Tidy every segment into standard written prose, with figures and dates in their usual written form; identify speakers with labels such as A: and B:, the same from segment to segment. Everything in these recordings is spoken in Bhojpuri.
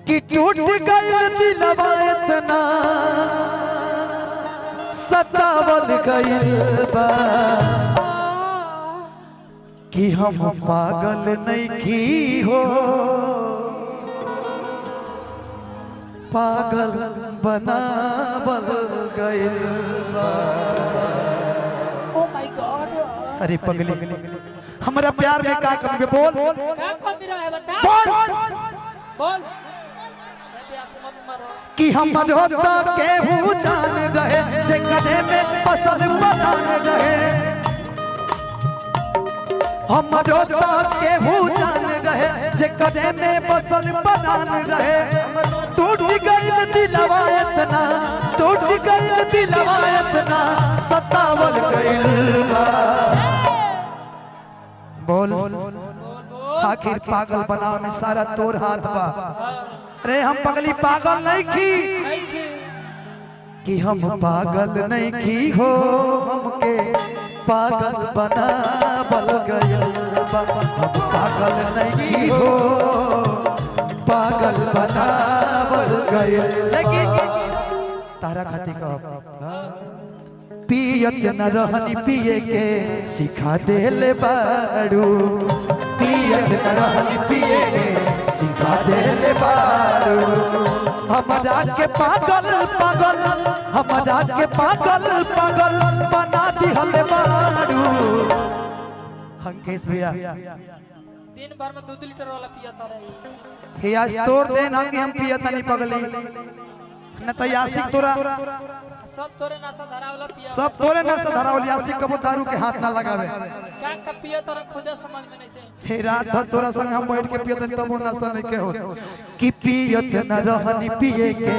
A: कि टूट गइल दिलवा इतना सतावल गइल बा कि हम पागल नहीं की हो पागल बनावल गइल बा।
B: Oh my God.
A: अरे पगली हमारा प्यार में का कमी बोल
B: क्या कमी रहा है बता बोल
A: कि हम होता केहू जान रहे जे कने में फसल बनान रहे हम होता केहू जान रहे जे कने में फसल बनान रहे टूट गइल दिलवा इतना टूट गइल दिलवा इतना सतावल गइल बा। बोल आखिर पागल बनाव में सारा तोर हाथ बा। अरे हम पगली पागल नहीं की कि हम पागल नहीं की हो हमके पागल बनावल गइल बा। हम पागल नहीं की हो पागल बनावल गइल। लेकिन तारा खाती कह पियत न रहनी पिए के सिखा देले बाड़ू पियत न रहनी पिए के सिखा देले बाड़ू हमरा के पागल पागल हमरा के पागल पागल बना दिहल बाड़ू। अंकेश भैया
B: दिन भर में 2 लीटर वाला पियाता रही
A: हे आज तोड़ देन हम पियत नहीं पगली न त यासिक तोरा
B: सब तोरे नशा धरा वाला पिया
A: सब तोरे नशा धरा वाला यासिक कबो दारू के हाथ ना लगावे
B: क्या का पिया तोरा खुद समझ में नहीं थे।
A: हे रात भर तोरा संग हम बैठ के पियत तब नशा नहीं के हो कि पियत न रहनी पिए के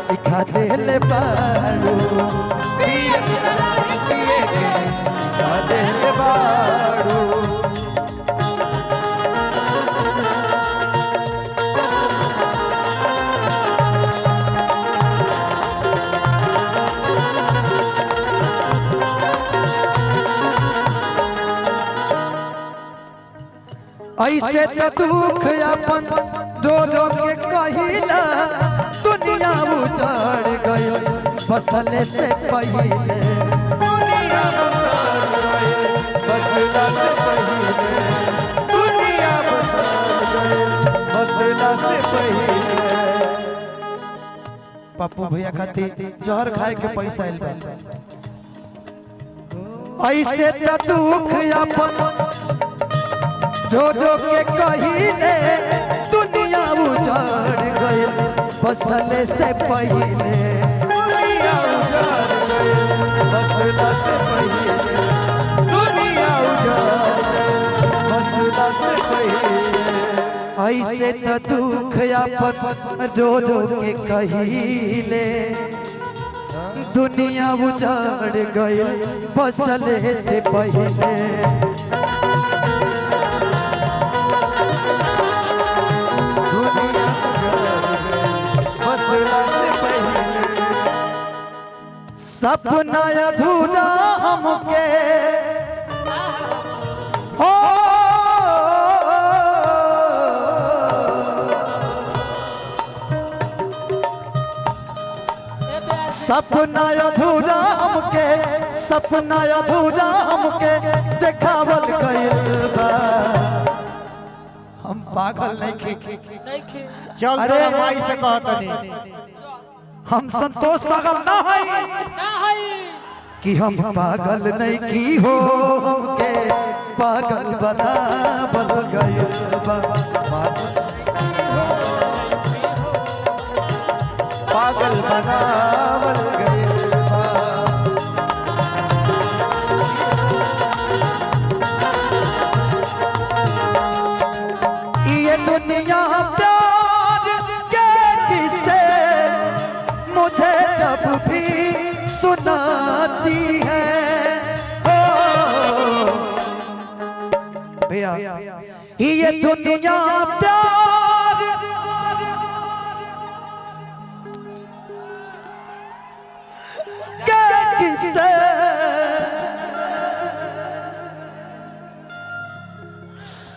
A: सिखा देले बाड़ू
C: पियत न रहनी पिए के सिखा देले बाड़ू।
A: ऐसे तो दुख अपन रो रो के कहिला दुनिया उजड़ गयो बसले से पहले
C: दुनिया बसला से पहले दुनिया बसला से पहले।
A: पप्पू भैया खाती जहर खाए के पैसा आइल बा। ऐसे तो दुख अपन रो रो के कहिले दुनिया उजड़ गइल बसले से पहले
C: दुनिया उजड़ गइल बसला से पहले दुनिया उजड़ गइल बसला से पहले।
A: ऐसे तो दुख अपन रो रो के कहिले दुनिया उजड़ गइल बसले से पहले। सपना अधूरा हमके हो सपना अधूरा हमके सपना अधूरा हमके देखावल गइल बा। हम पागल नहीं खे
C: चल
A: अरे
C: माई से कहतनी
A: हम संतोष पागल ना है कि हम पागल नहीं की हो हमके पागल बनावल गइल बा।
C: पागल बनावल गइल बा।
A: ये दुनिया प्यार के किस्से मुझे जब भी सुनाती है हो भैया ये दुनिया प्यार के किस्से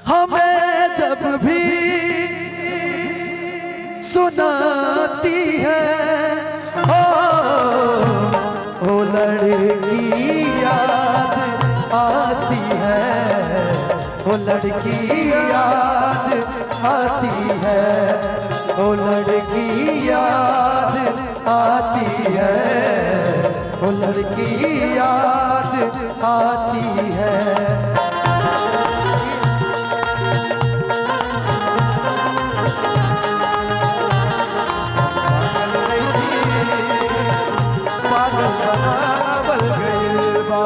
A: हमें जब भी सुनाती है ओ लड़की याद आती है, ओ लड़की याद आती है, ओ लड़की याद आती है, ओ लड़की याद आती है।
C: पागल बनावल गइल बा।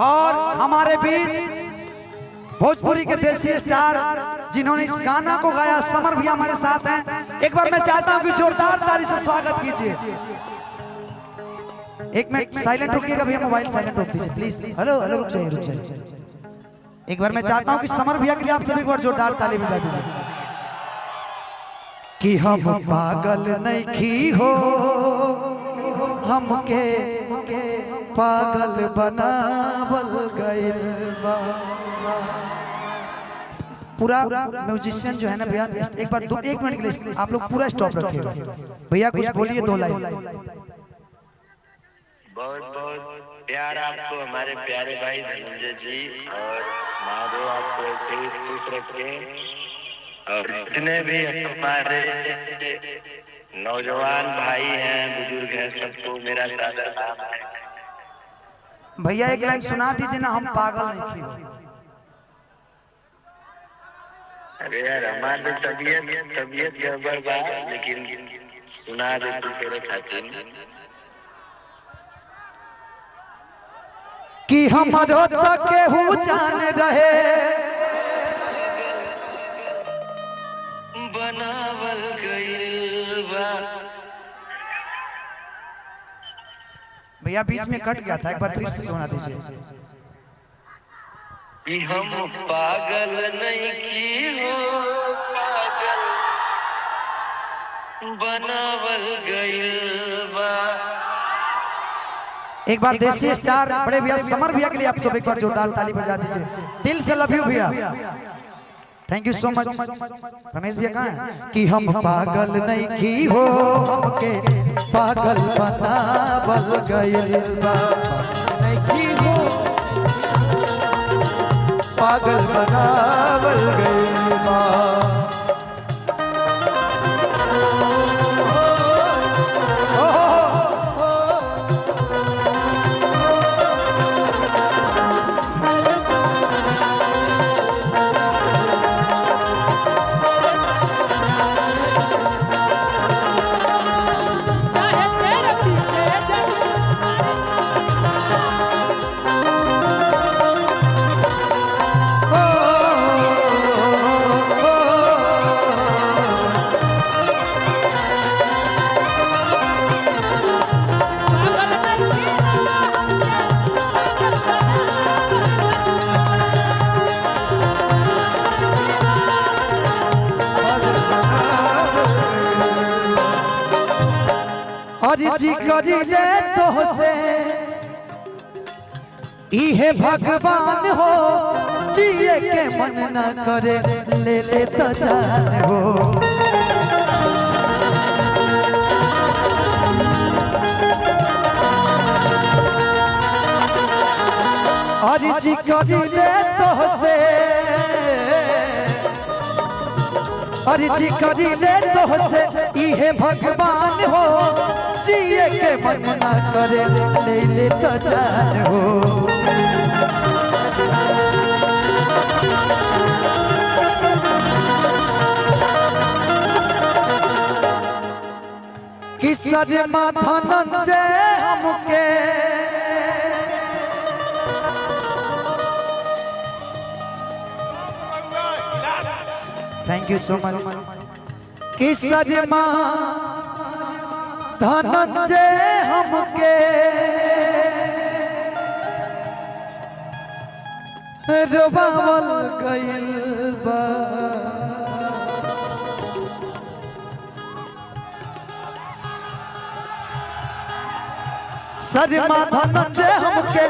A: और हमारे बीच भोजपुरी के देसी स्टार जिन्होंने इस गाना को गाया, समर भी हमारे साथ हैं। एक बार मैं चाहता हूं कि जोरदार ताली से स्वागत कीजिए। एक मिनट साइलेंट रखिएगा भैया, मोबाइल साइलेंट रख दीजिए प्लीज। हेलो हेलो, रुक जाइए रुक जाइए। एक बार मैं चाहता हूं कि समर भैया के लिए आप सभी एक बार जोरदार ताली बजा दीजिए। कि हम पागल नहीं हो, हमके पागल बनावल गइल बा। पूरा म्यूजिशियन जो है ना भैया, एक बार दो एक मिनट के लिए आप लोग पूरा स्टॉप रखिएगा। भैया कुछ बोलिए, 2 लाइन।
D: बहुत बहुत प्यार आपको हमारे प्यारे भाई धनंजय जी, और महादेव आपको ऐसे ही खुश रखे। और जितने भी हमारे नौजवान भाई हैं, बुजुर्ग हैं, सबको मेरा सादर सलाम है।
A: भैया एक लाइन सुना दीजिए ना, हम पागल नहीं हो।
D: अरे यार हमारे तबीयत गड़बड़ बा, लेकिन सुना देती तेरे खातिर।
A: कि हमरो तक केहू जान रहे,
D: बनावल गइल बा।
A: भैया बीच में कट गया था, एक बार फिर से सुना दीजिए।
D: कि हम पागल नहीं की हो, पागल बनावल गइल बा।
A: एक बार देसी स्टार बड़े भैया समर भैया के लिए आप सब एक बार जोरदार ताली बजा दीजिए। दिल से लव यू भैया, thank you so much. Ramesh भैया कहाँ हैं? कि हम पागल नहीं की हो, हमके पागल बनावल गइल बा।
C: नहीं हो, पागल बनावल गइल बा।
A: जी करी ले तो से इहे भगवान हो, जिए के मन न करे ले ले तो जान हो। और जी करी ले तो से, और जी करी ले तो से इहे भगवान हो, जिए के मन न करे ले ले तो जान हो। कि सरमा धनंजय हमके थैंक यू सो मच। कि सरमा धनंजय हमके रोबावल गइल बा। सरमा धनंजय हमके